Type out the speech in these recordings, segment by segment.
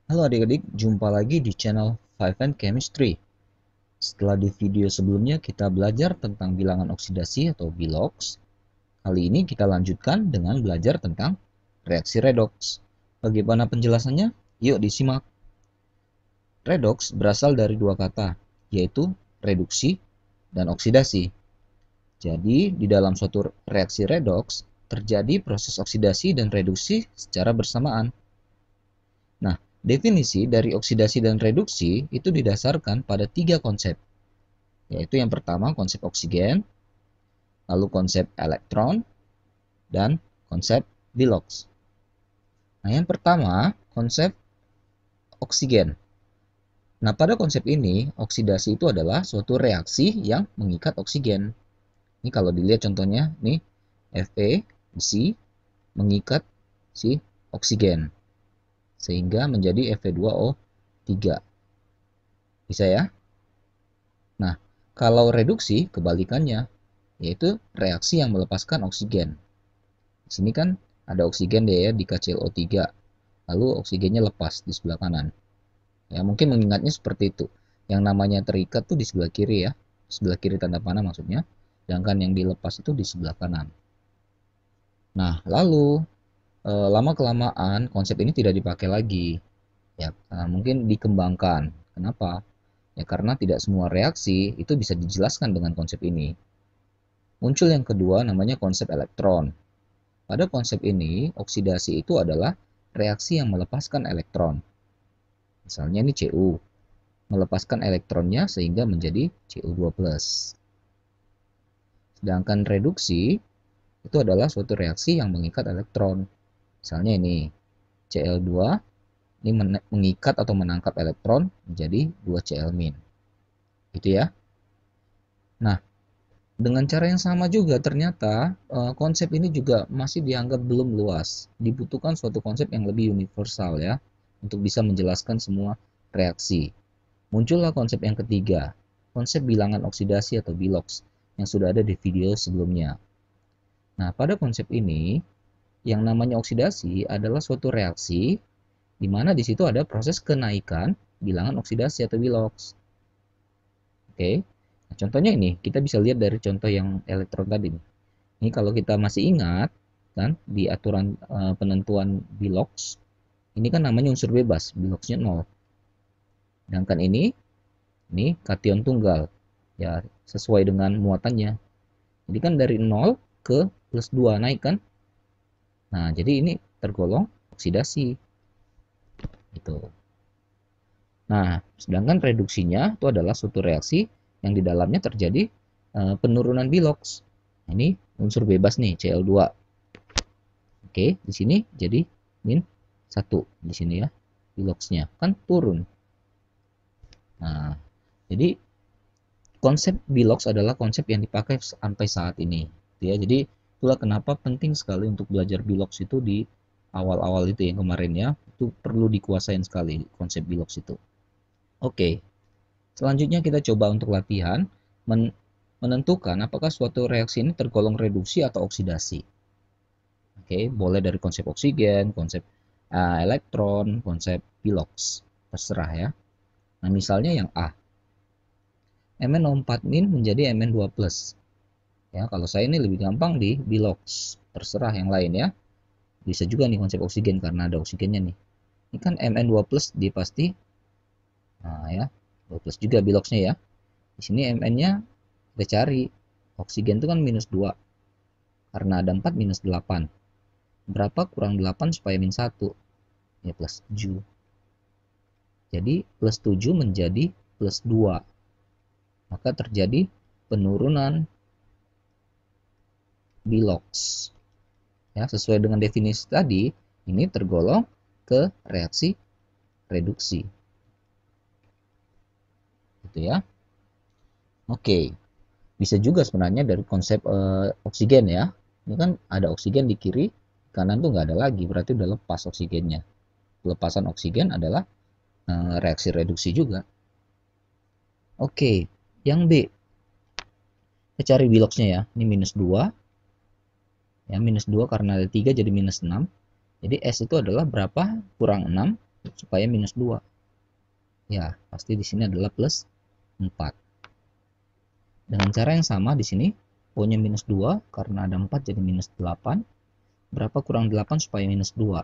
Halo adik-adik, jumpa lagi di channel Five and Chemistry. Setelah di video sebelumnya kita belajar tentang bilangan oksidasi atau bilox, kali ini kita lanjutkan dengan belajar tentang reaksi redox. Bagaimana penjelasannya? Yuk disimak. Redox berasal dari dua kata, yaitu reduksi dan oksidasi. Jadi, di dalam suatu reaksi redox, terjadi proses oksidasi dan reduksi secara bersamaan. Nah, definisi dari oksidasi dan reduksi itu didasarkan pada tiga konsep, yaitu yang pertama konsep oksigen, lalu konsep elektron, dan konsep bilox. Nah, yang pertama konsep oksigen. Nah, pada konsep ini, oksidasi itu adalah suatu reaksi yang mengikat oksigen. Ini kalau dilihat contohnya, nih Fe, besi, mengikat si oksigen, sehingga menjadi Fe2O3. Bisa ya? Nah, kalau reduksi kebalikannya, yaitu reaksi yang melepaskan oksigen. Di sini kan ada oksigen deh ya di KClO3, lalu oksigennya lepas di sebelah kanan. Ya, mungkin mengingatnya seperti itu. Yang namanya terikat tuh di sebelah kiri ya, sebelah kiri tanda panah maksudnya, sedangkan yang dilepas itu di sebelah kanan. Nah, lalu lama-kelamaan konsep ini tidak dipakai lagi. Ya, mungkin dikembangkan. Kenapa? Ya karena tidak semua reaksi itu bisa dijelaskan dengan konsep ini. Muncul yang kedua namanya konsep elektron. Pada konsep ini, oksidasi itu adalah reaksi yang melepaskan elektron. Misalnya ini Cu, melepaskan elektronnya sehingga menjadi Cu2+. Sedangkan reduksi itu adalah suatu reaksi yang mengikat elektron. Misalnya ini Cl2 ini mengikat atau menangkap elektron menjadi 2Cl-. Gitu ya. Nah, dengan cara yang sama juga ternyata konsep ini juga masih dianggap belum luas. Dibutuhkan suatu konsep yang lebih universal ya untuk bisa menjelaskan semua reaksi. Muncullah konsep yang ketiga, konsep bilangan oksidasi atau bilox yang sudah ada di video sebelumnya. Nah, pada konsep ini yang namanya oksidasi adalah suatu reaksi di mana di situ ada proses kenaikan bilangan oksidasi atau bilox. Oke. Nah, contohnya ini, kita bisa lihat dari contoh yang elektron tadi. Ini kalau kita masih ingat, kan di aturan penentuan bilox, ini kan namanya unsur bebas, biloxnya 0. Sedangkan ini kation tunggal, ya sesuai dengan muatannya. Jadi kan dari 0 ke plus 2 naik kan. Nah, jadi ini tergolong oksidasi. Gitu. Nah, sedangkan reduksinya itu adalah suatu reaksi yang di dalamnya terjadi penurunan bilox. Ini unsur bebas nih, Cl2. Oke, di sini jadi min 1 di sini ya. Biloxnya kan turun. Nah, jadi konsep bilox adalah konsep yang dipakai sampai saat ini. Ya, jadi itulah kenapa penting sekali untuk belajar bilox itu di awal-awal itu yang kemarin ya. Itu perlu dikuasain sekali konsep bilox itu. Oke, selanjutnya kita coba untuk latihan menentukan apakah suatu reaksi ini tergolong reduksi atau oksidasi. Oke, boleh dari konsep oksigen, konsep elektron, konsep bilox. Terserah ya. Nah, misalnya yang A. Mn04- menjadi Mn2+. Ya, kalau saya ini lebih gampang di bilox. Terserah yang lain ya. Bisa juga nih konsep oksigen karena ada oksigennya nih. Ini kan Mn2+ dia pasti. Nah, ya. 2+ juga biloxnya ya. Di sini Mn-nya kita cari. Oksigen itu kan -2. Karena ada 4 -8. Berapa kurang 8 supaya -1? Ya +7. Jadi +7 menjadi +2. Maka terjadi penurunan bilox. Ya, sesuai dengan definisi tadi, ini tergolong ke reaksi reduksi. Gitu ya. Oke. Bisa juga sebenarnya dari konsep oksigen ya. Ini kan ada oksigen di kiri, kanan tuh nggak ada lagi, berarti udah lepas oksigennya. Pelepasan oksigen adalah reaksi reduksi juga. Oke, yang B. Kita cari biloxnya ya. Ini -2. Ya, -2 karena ada 3 jadi -6. Jadi S itu adalah berapa? Kurang 6 supaya minus 2. Ya, pasti di sini adalah plus 4. Dengan cara yang sama di sini, O-nya minus 2, karena ada 4 jadi minus 8. Berapa kurang 8 supaya minus 2?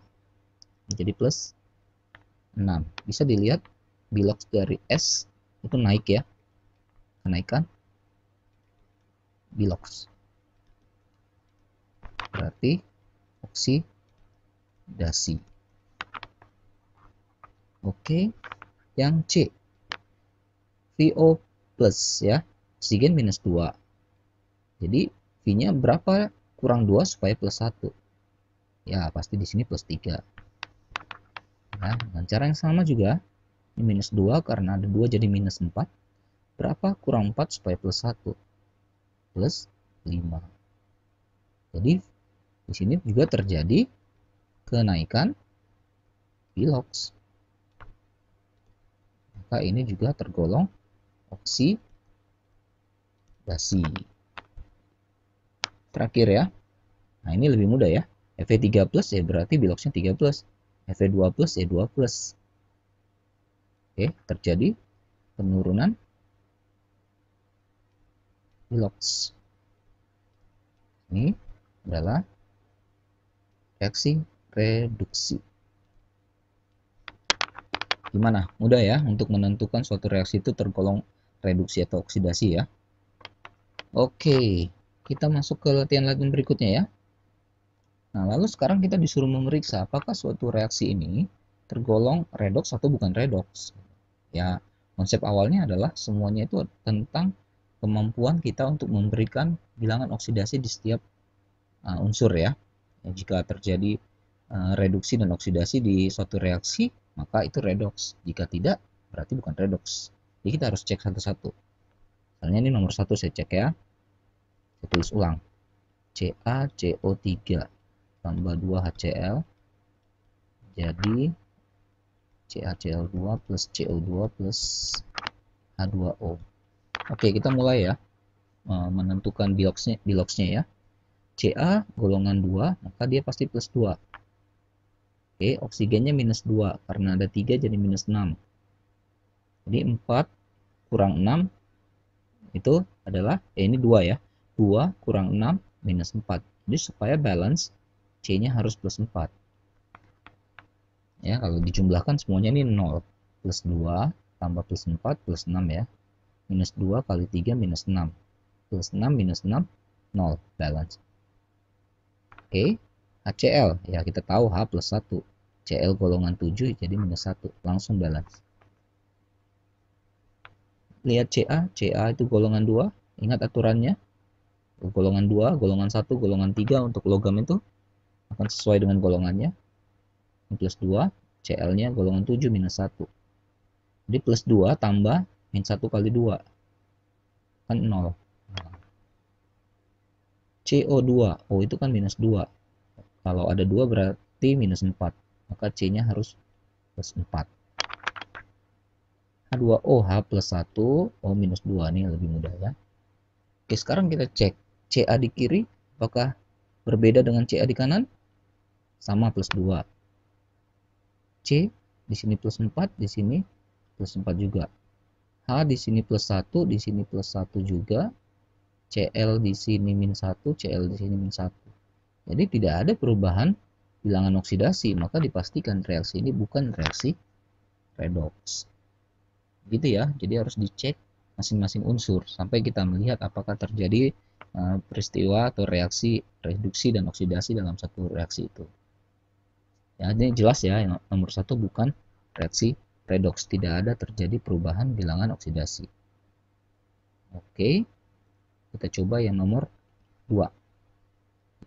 Jadi plus 6. Bisa dilihat bilox dari S itu naik ya, kenaikan bilox. Berarti oksidasi. Oke, yang C, VO plus ya, oksigen minus 2. Jadi V-nya berapa kurang 2 supaya plus 1? Ya, pasti di sini plus 3. Nah, dengan cara yang sama juga, ini minus 2 karena ada 2 jadi minus 4. Berapa kurang 4 supaya plus 1? Plus 5. Jadi di sini juga terjadi kenaikan bilox. Maka ini juga tergolong oksidasi. Terakhir ya. Nah, ini lebih mudah ya. Fe3 plus ya berarti biloxnya 3 plus. Fe2 plus ya 2 plus. Oke, terjadi penurunan bilox. Ini adalah reaksi reduksi. Gimana? Mudah ya untuk menentukan suatu reaksi itu tergolong reduksi atau oksidasi ya. Oke, kita masuk ke latihan-latihan berikutnya ya. Nah, lalu sekarang kita disuruh memeriksa apakah suatu reaksi ini tergolong redoks atau bukan redoks. Ya, konsep awalnya adalah semuanya itu tentang kemampuan kita untuk memberikan bilangan oksidasi di setiap unsur ya. Jika terjadi reduksi dan oksidasi di suatu reaksi, maka itu redoks. Jika tidak, berarti bukan redoks. Jadi kita harus cek satu-satu. Misalnya ini nomor 1 saya cek ya. Saya tulis ulang. CaCO3 tambah 2HCl jadi CaCl2 plus CO2 plus H2O. Oke, kita mulai ya menentukan biloxnya ya. Ca golongan 2, maka dia pasti plus 2. Oke, oksigennya minus 2, karena ada 3 jadi minus 6. Jadi 4 kurang 6 itu adalah, ini 2 ya. 2 kurang 6 minus 4. Jadi supaya balance, C-nya harus plus 4. Ya, kalau dijumlahkan semuanya ini 0. Plus 2 tambah plus 4 plus 6 ya. Minus 2 kali 3 minus 6. Plus 6 minus 6, 0. Balance. Oke, HCl. Ya, kita tahu H plus 1. Cl golongan 7 jadi minus 1. Langsung balance. Lihat Ca itu golongan 2. Ingat aturannya. Golongan 2, golongan 1, golongan 3 untuk logam itu akan sesuai dengan golongannya. Plus 2, Cl-nya golongan 7 minus 1. Jadi plus 2 tambah min 1 kali 2. Kan 0. CO2, O itu kan minus 2. Kalau ada 2 berarti minus 4. Maka C-nya harus plus 4. H2O, H plus 1, O minus 2. Ini lebih mudah ya. Oke, sekarang kita cek. Ca di kiri, apakah berbeda dengan Ca di kanan? Sama plus 2. C di sini plus 4, di sini plus 4 juga. H di sini plus 1, di sini plus 1 juga. Cl di sini min 1, Cl di sini min 1. Jadi tidak ada perubahan bilangan oksidasi, maka dipastikan reaksi ini bukan reaksi redoks. Gitu ya, jadi harus dicek masing-masing unsur sampai kita melihat apakah terjadi peristiwa atau reaksi reduksi dan oksidasi dalam satu reaksi itu. Ya, ini jelas ya, yang nomor 1 bukan reaksi redoks, tidak ada terjadi perubahan bilangan oksidasi. Oke, kita coba yang nomor 2.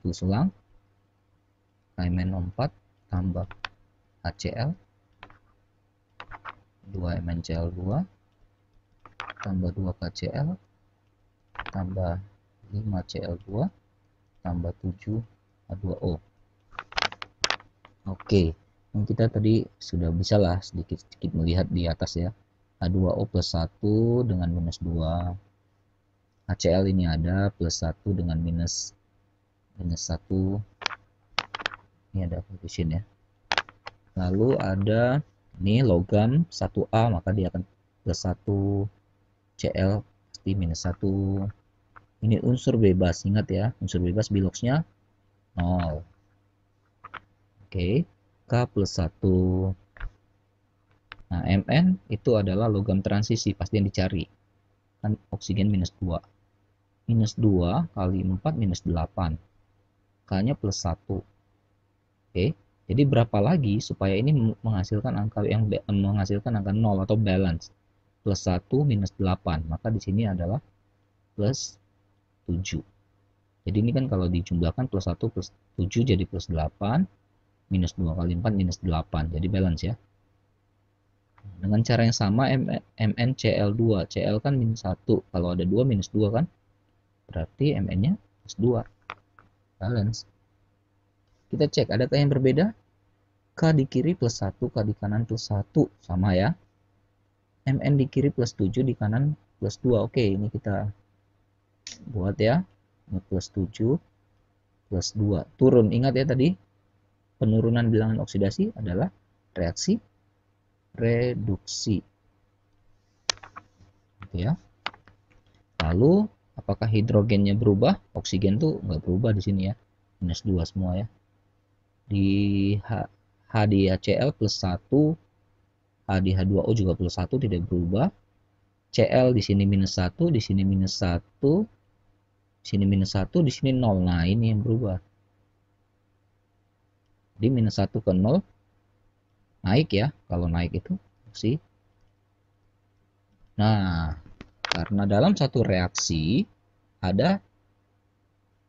Tulis ulang. KMnO4 tambah HCl 2MnCl2 tambah 2KCl tambah 5Cl2 tambah 7H2O. Oke, yang kita tadi sudah bisa lah sedikit-sedikit melihat di atas ya. H2O plus 1 dengan minus 2. HCl ini ada plus 1 dengan minus 1. Ini ada coefficient ya. Lalu ada Ini logam 1A, maka dia akan plus 1, Cl pasti minus 1. Ini unsur bebas, ingat ya, unsur bebas biloxnya 0. Oke, K plus 1. Nah, Mn itu adalah logam transisi, pasti yang dicari. Kan oksigen minus 2. Minus 2 kali 4 minus 8. K-nya plus 1. Oke, jadi berapa lagi supaya ini menghasilkan angka 0 atau balance? Plus 1 minus 8. Maka di sini adalah plus 7. Jadi ini kan kalau dijumlahkan plus 1 plus 7 jadi plus 8. Minus 2 kali 4 minus 8. Jadi balance ya. Dengan cara yang sama MnCl2. Cl kan minus 1. Kalau ada 2 minus 2 kan. Berarti Mn-nya plus 2. Balance. Kita cek adakah yang berbeda? K di kiri plus 1, K di kanan plus 1. Sama ya. Mn di kiri plus 7, di kanan plus 2. Oke, ini kita buat ya. Ini plus 7 plus 2. Turun. Ingat ya tadi, penurunan bilangan oksidasi adalah reaksi reduksi. Gitu ya. Lalu, apakah hidrogennya berubah? Oksigen tuh nggak berubah di sini ya. Minus 2 semua ya. Di H di HCl plus 1, H di H2O juga plus 1 tidak berubah. Cl di sini minus 1, di sini minus 1, di sini minus 1, di sini 0. Nah, ini yang berubah. Di minus 1 ke 0 naik ya. Kalau naik itu oksi. Nah, karena dalam satu reaksi ada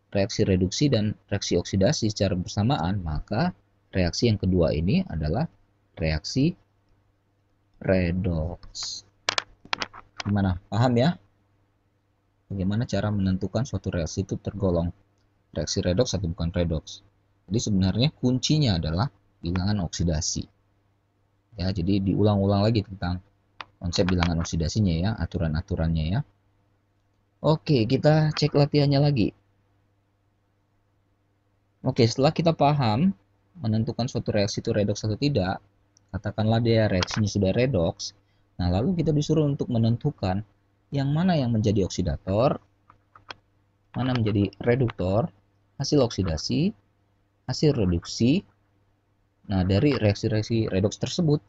reaksi reduksi dan reaksi oksidasi secara bersamaan, maka reaksi yang kedua ini adalah reaksi redoks. Gimana? Paham ya? Bagaimana cara menentukan suatu reaksi itu tergolong reaksi redoks atau bukan redoks? Jadi sebenarnya kuncinya adalah bilangan oksidasi. Ya, jadi diulang-ulang lagi tentang konsep bilangan oksidasinya ya, aturan-aturannya ya. Oke, kita cek latihannya lagi. Oke, setelah kita paham menentukan suatu reaksi itu redoks atau tidak, katakanlah dia reaksinya sudah redoks. Nah, lalu kita disuruh untuk menentukan yang mana yang menjadi oksidator, mana menjadi reduktor, hasil oksidasi, hasil reduksi. Nah, dari reaksi-reaksi redoks tersebut.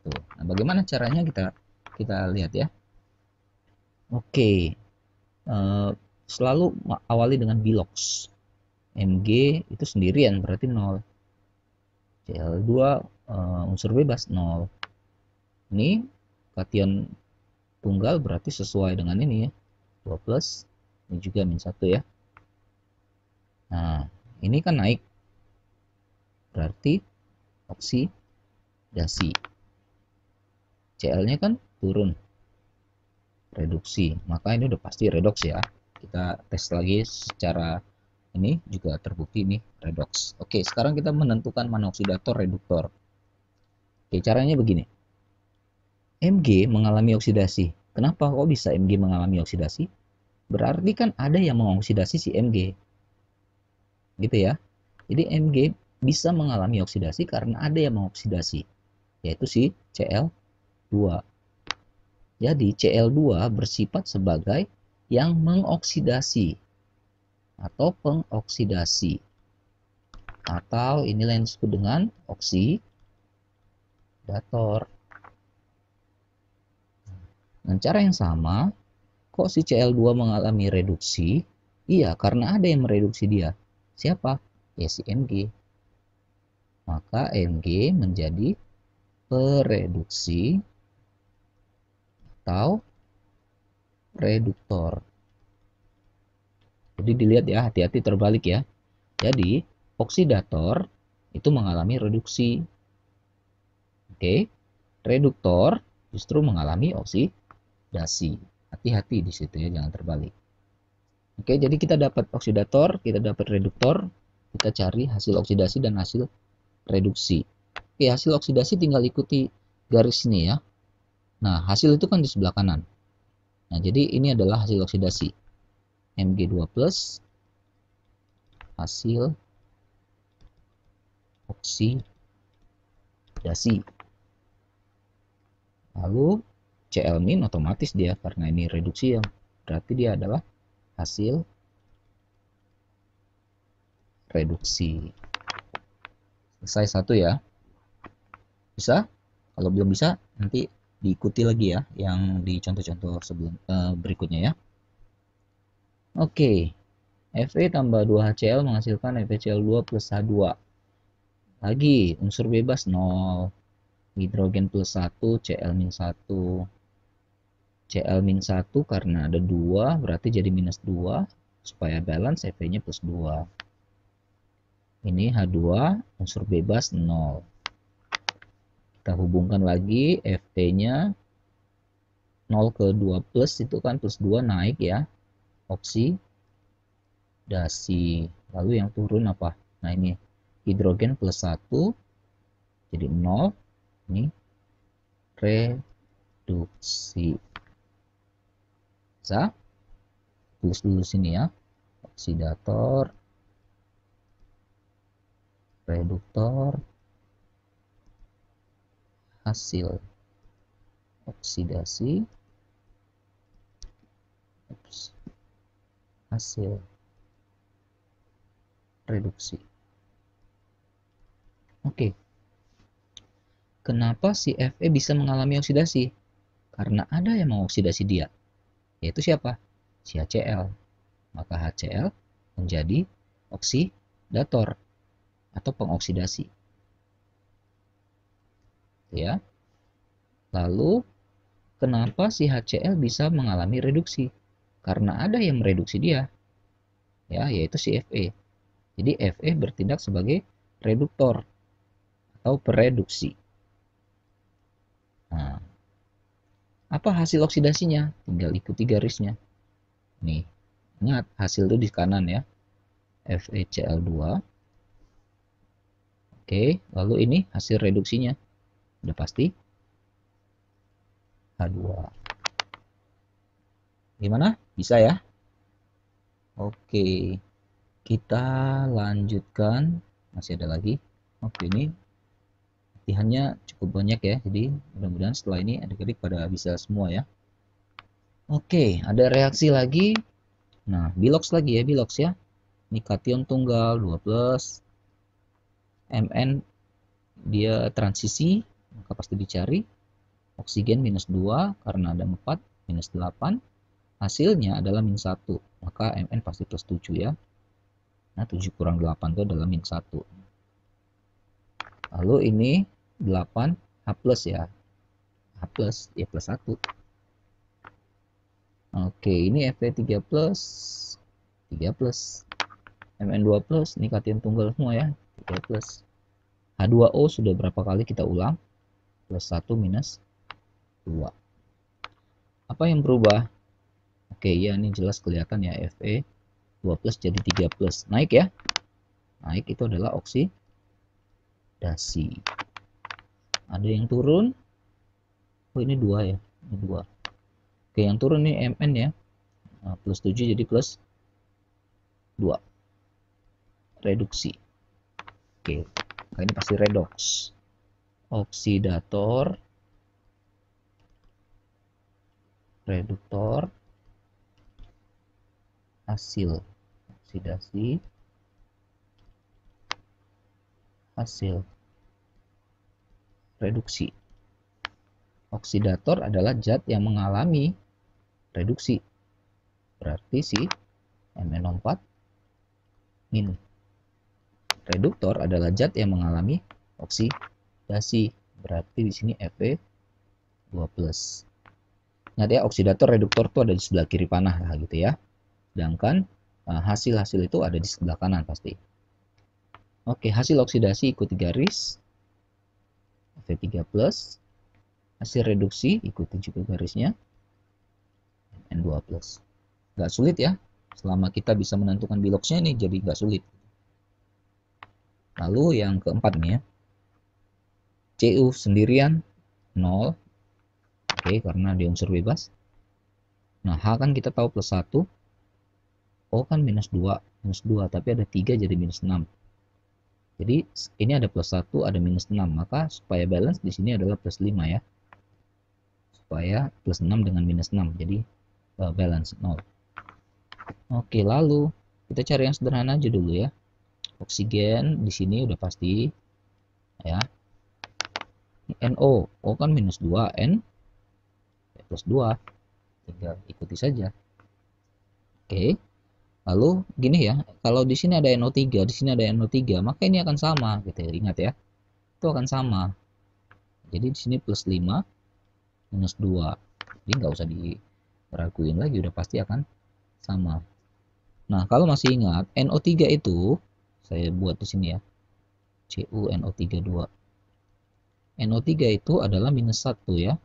Nah, bagaimana caranya kita lihat ya. Oke, selalu awali dengan bilox. Mg itu sendirian berarti 0. Cl2 unsur bebas 0. Ini kation tunggal berarti sesuai dengan ini ya. 2 plus, ini juga min 1 ya. Nah, ini kan naik. Berarti oksidasi. Cl-nya kan turun. Reduksi. Maka ini udah pasti redoks ya. Kita tes lagi secara ini juga terbukti nih redoks. Oke, sekarang kita menentukan mana oksidator, reduktor. Oke, caranya begini. Mg mengalami oksidasi. Kenapa kok bisa Mg mengalami oksidasi? Berarti kan ada yang mengoksidasi si Mg. Gitu ya. Jadi Mg bisa mengalami oksidasi karena ada yang mengoksidasi, yaitu si Cl2. Jadi Cl2 bersifat sebagai yang mengoksidasi atau pengoksidasi. Atau inilah yang disebut dengan oksidator. Dengan cara yang sama, kok si Cl2 mengalami reduksi? Iya, karena ada yang mereduksi dia. Siapa? Ya si Mg. Maka Mg menjadi pereduksi atau reduktor. Jadi dilihat ya, hati-hati terbalik ya. Jadi oksidator itu mengalami reduksi. Oke. Reduktor justru mengalami oksidasi. Hati-hati di situ ya, jangan terbalik. Oke, jadi kita dapat oksidator, kita dapat reduktor, kita cari hasil oksidasi dan hasil reduksi. Oke, hasil oksidasi tinggal ikuti garis ini ya. Nah, hasil itu kan di sebelah kanan. Nah, jadi ini adalah hasil oksidasi. Mg2+, hasil oksidasi. Lalu Cl min otomatis dia karena ini reduksi ya, berarti dia adalah hasil reduksi. Selesai satu ya. Bisa? Kalau belum bisa nanti diikuti lagi ya yang di contoh-contoh sebelum berikutnya ya. Oke. Fe tambah 2HCl menghasilkan FeCl2 plus H2. Lagi unsur bebas 0. Hidrogen plus 1, Cl-1. Cl-1 karena ada 2 berarti jadi minus 2 supaya balance Fe-nya plus 2. Ini H2 unsur bebas 0. Kita hubungkan lagi Fe-nya 0 ke 2 plus itu kan plus 2 naik ya. Oksidasi. Lalu yang turun apa? Nah ini hidrogen plus 1 jadi 0. Ini reduksi. Bisa? Tulis dulu sini ya. Oksidator, reduktor, hasil oksidasi, hasil reduksi. Oke. Kenapa si Fe bisa mengalami oksidasi? Karena ada yang mengoksidasi dia. Yaitu siapa? Si HCl. Maka HCl menjadi oksidator atau pengoksidasi. Ya. Lalu kenapa si HCl bisa mengalami reduksi? Karena ada yang mereduksi dia. Ya, yaitu si Fe. Jadi Fe bertindak sebagai reduktor atau pereduksi. Nah, apa hasil oksidasinya? Tinggal ikuti garisnya. Nih, ingat hasil itu di kanan ya. FeCl2. Oke, lalu ini hasil reduksinya. Udah pasti H2. Gimana? Bisa ya? Oke. Kita lanjutkan. Masih ada lagi. Oke, ini latihannya cukup banyak ya. Jadi mudah-mudahan setelah ini adik-adik pada bisa semua ya. Oke, ada reaksi lagi. Nah, bilox lagi ya, bilox ya. Ini kation tunggal 2 plus. Mn dia transisi, maka pasti dicari. Oksigen minus 2 karena ada 4, minus 8. Hasilnya adalah min 1, maka Mn pasti plus 7 ya. Nah, 7 kurang 8 itu adalah min 1. Lalu ini 8 H plus ya. H plus ya plus 1. Oke, ini Fe3 plus 3 plus Mn2 plus, ini kation tunggal semua ya, 3 plus. H2O sudah berapa kali kita ulang, plus 1 minus 2. Apa yang berubah? Oke, ya ini jelas kelihatan ya, Fe 2 plus jadi 3 plus, naik ya. Naik itu adalah oksidasi. Ada yang turun. Oh, ini 2 ya, ini 2. Oke, yang turun nih Mn ya. Nah, plus 7 jadi plus 2. Reduksi. Oke, ini pasti redox. Oksidator, reduktor, hasil oksidasi, hasil reduksi. Oksidator adalah zat yang mengalami reduksi. Berarti si MnO4 min. Reduktor adalah zat yang mengalami oksidasi. Berarti di sini Fe2 plus. Nah, dia oksidator reduktor itu ada di sebelah kiri panah lah gitu ya. Sedangkan hasil-hasil itu ada di sebelah kanan pasti. Oke, hasil oksidasi ikuti garis. Fe3 plus. Hasil reduksi ikuti juga garisnya. N2 plus. Nggak sulit ya. Selama kita bisa menentukan biloxnya ini jadi nggak sulit. Lalu yang keempat nih ya. Cu sendirian 0. Oke, karena dia unsur bebas. Nah, H kan kita tahu plus 1. O kan minus 2. Minus 2, tapi ada 3 jadi minus 6. Jadi ini ada plus 1, ada minus 6. Maka supaya balance di sini adalah plus 5 ya. supaya plus 6 dengan minus 6, jadi balance 0. Oke, lalu kita cari yang sederhana aja dulu ya. Oksigen di sini udah pasti ya. NO, O kan minus 2, N plus 2, tinggal ikuti saja. Oke, lalu gini ya, kalau di sini ada NO3, di sini ada NO3, maka ini akan sama gitu ya. Ingat ya, itu akan sama. Jadi di sini plus 5 minus 2. Jadi nggak usah diraguin lagi, udah pasti akan sama. Nah, kalau masih ingat, NO3 itu saya buat di sini ya. CuNO32. NO3 itu adalah minus 1 ya.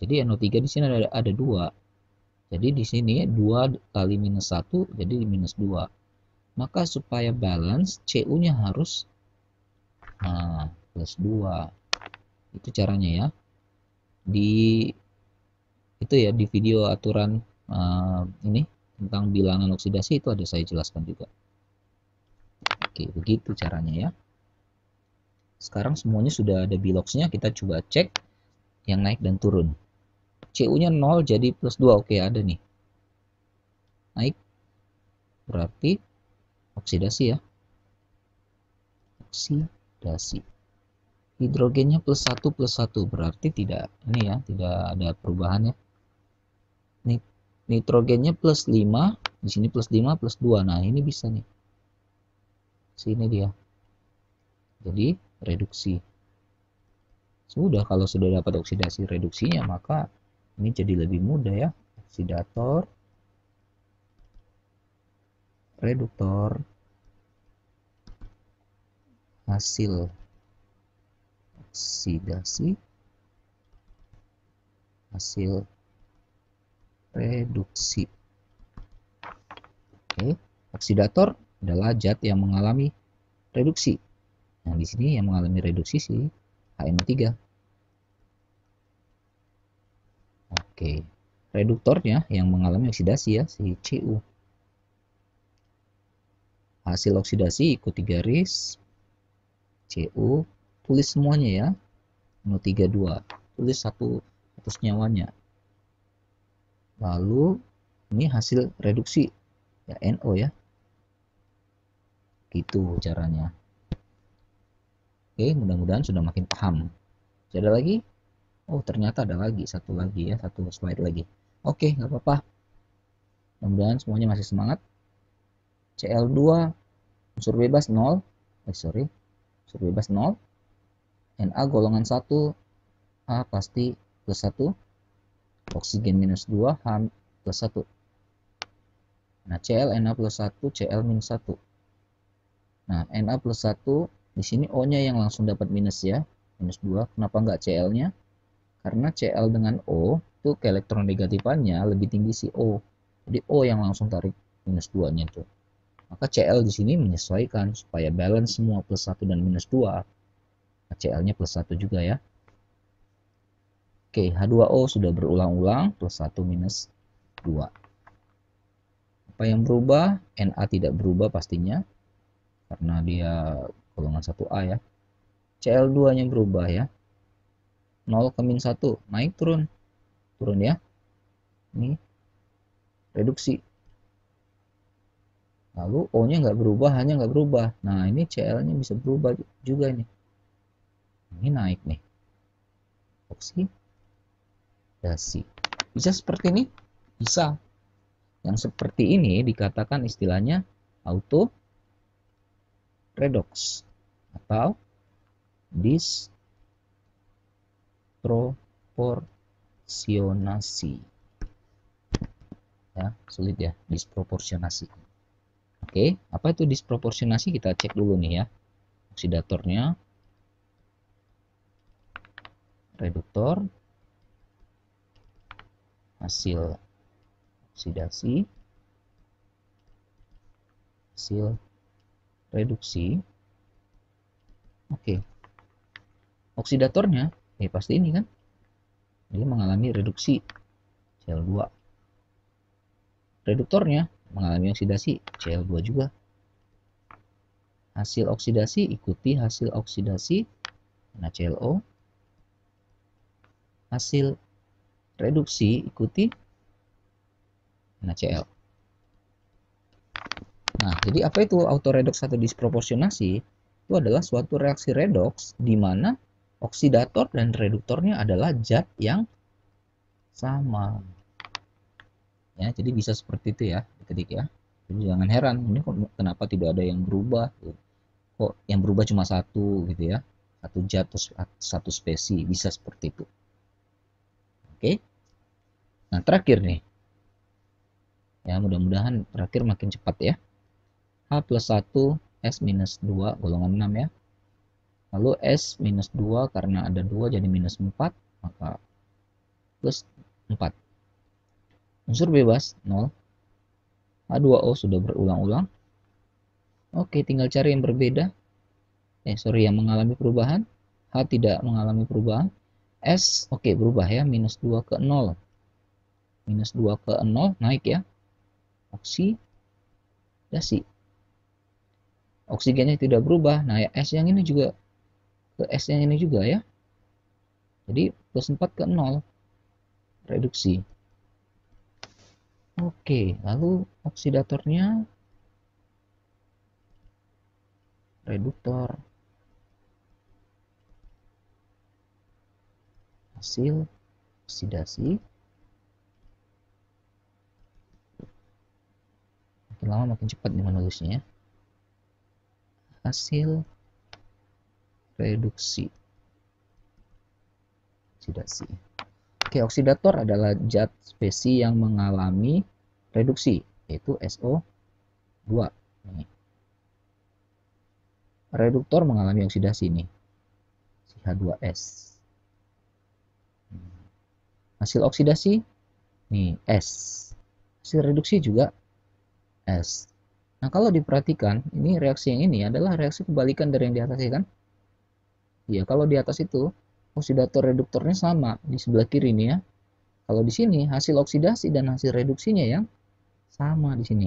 Jadi NO3 di sini ada 2. Jadi di sini 2 kali minus 1 jadi minus 2. Maka supaya balance Cu-nya harus plus 2. Itu caranya ya. Di itu ya di video aturan ini tentang bilangan oksidasi itu ada saya jelaskan juga. Oke, begitu caranya ya. Sekarang semuanya sudah ada biloxnya, kita coba cek yang naik dan turun. Cu-nya 0 jadi plus 2. Oke, ada nih. Naik. Berarti oksidasi ya. Oksidasi. Hidrogennya plus 1 berarti tidak ini ya, tidak ada perubahan ya. Nitrogennya plus 5, di sini plus 5 plus 2. Nah, ini bisa nih. Sini dia. Jadi reduksi. Sudah, kalau sudah dapat oksidasi reduksinya, maka ini jadi lebih mudah ya. Oksidator, reduktor, hasil oksidasi, hasil reduksi. Oke, oksidator adalah zat yang mengalami reduksi. Nah, di sini yang mengalami reduksi si HNO3. Oke, reduktornya yang mengalami oksidasi ya, si Cu. Hasil oksidasi ikuti garis Cu, tulis semuanya ya. NO32, tulis satu nyawanya. Lalu ini hasil reduksi ya, NO ya. Gitu caranya. Oke, mudah-mudahan sudah makin paham. Ada lagi? Oh, ternyata ada lagi, satu lagi ya, satu slide lagi. Oke, nggak apa-apa. Mudah-mudahan semuanya masih semangat. Cl2 unsur bebas 0. Unsur bebas 0. Na golongan 1, H pasti plus 1. Oksigen minus 2, H plus 1. Nah, Cl Na plus 1, Cl minus 1. Nah, Na plus 1, di sini O-nya yang langsung dapat minus ya, minus 2. Kenapa nggak Cl-nya? Karena Cl dengan O, itu keelektronegatifannya lebih tinggi si O. Jadi O yang langsung tarik minus 2-nya tuh. Maka Cl di sini menyesuaikan supaya balance semua plus 1 dan minus 2. Nah, Cl-nya plus 1 juga ya. Oke, H2O sudah berulang-ulang, plus 1 minus 2. Apa yang berubah? Na tidak berubah pastinya, karena dia golongan 1A ya. Cl2 nya berubah ya. 0 ke min 1, naik turun. Turun ya. Ini reduksi. Lalu O-nya nggak berubah, hanya nggak berubah. Nah, ini Cl-nya bisa berubah juga nih. Ini naik nih. Oksidasi. Bisa seperti ini? Bisa. Yang seperti ini dikatakan istilahnya auto redox atau disproporsionasi. Ya, sulit ya, disproporsionasi. Oke, apa itu disproporsionasi? Kita cek dulu nih ya. Oksidatornya, reduktor, hasil oksidasi, hasil reduksi. Oke, oksidatornya pasti ini kan, dia mengalami reduksi Cl2. Reduktornya mengalami oksidasi Cl2 juga. Hasil oksidasi ikuti hasil oksidasi NaClO. hasil reduksi ikuti NaCl. Nah, jadi apa itu autoredox atau disproporsionasi? Itu adalah suatu reaksi redoks di mana oksidator dan reduktornya adalah zat yang sama. Ya, jadi bisa seperti itu ya, adik-adik ya. Jadi jangan heran, ini kenapa tidak ada yang berubah? Kok yang berubah cuma satu gitu ya? Satu zat atau satu spesies, bisa seperti itu. Oke. Nah, terakhir nih. Ya, mudah-mudahan terakhir makin cepat ya. H plus 1 S minus 2 golongan 6 ya. Lalu S minus 2 karena ada 2 jadi minus 4, maka plus 4. Unsur bebas 0. H2O sudah berulang-ulang. Oke, tinggal cari yang berbeda. Yang mengalami perubahan. H tidak mengalami perubahan. S oke berubah ya, minus 2 ke 0. Minus 2 ke 0 naik ya. Oksidasi. Oksigennya tidak berubah. Nah, ya, S yang ini juga ke S yang ini juga ya. Jadi plus 4 ke 0. Reduksi. Oke, lalu oksidatornya reduktor. Hasil oksidasi. Makin lama makin cepat nih menulisnya ya. Hasil reduksi oksidasi. Oke, oksidator adalah zat spesies yang mengalami reduksi, yaitu SO2. Nih. Reduktor mengalami oksidasi nih, H2S. Hasil oksidasi, nih S. Hasil reduksi juga S. Nah, kalau diperhatikan, ini reaksi yang ini adalah reaksi kebalikan dari yang di atas ya kan? Ya, kalau di atas itu oksidator reduktornya sama di sebelah kiri nih ya. Kalau di sini hasil oksidasi dan hasil reduksinya yang sama di sini.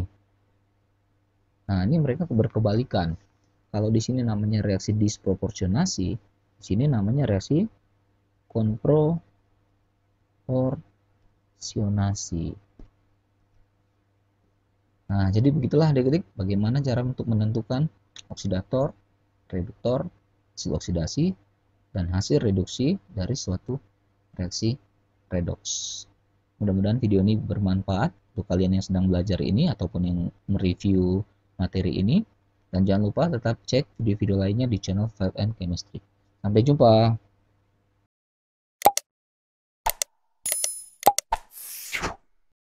Nah, ini mereka berkebalikan. Kalau di sini namanya reaksi disproporsionasi, di sini namanya reaksi konproporsionasi. Nah, jadi begitulah adik-adik bagaimana cara untuk menentukan oksidator, reduktor, hasil oksidasi, dan hasil reduksi dari suatu reaksi redoks. Mudah-mudahan video ini bermanfaat untuk kalian yang sedang belajar ini ataupun yang mereview materi ini. Dan jangan lupa tetap cek video-video lainnya di channel 5N Chemistry. Sampai jumpa.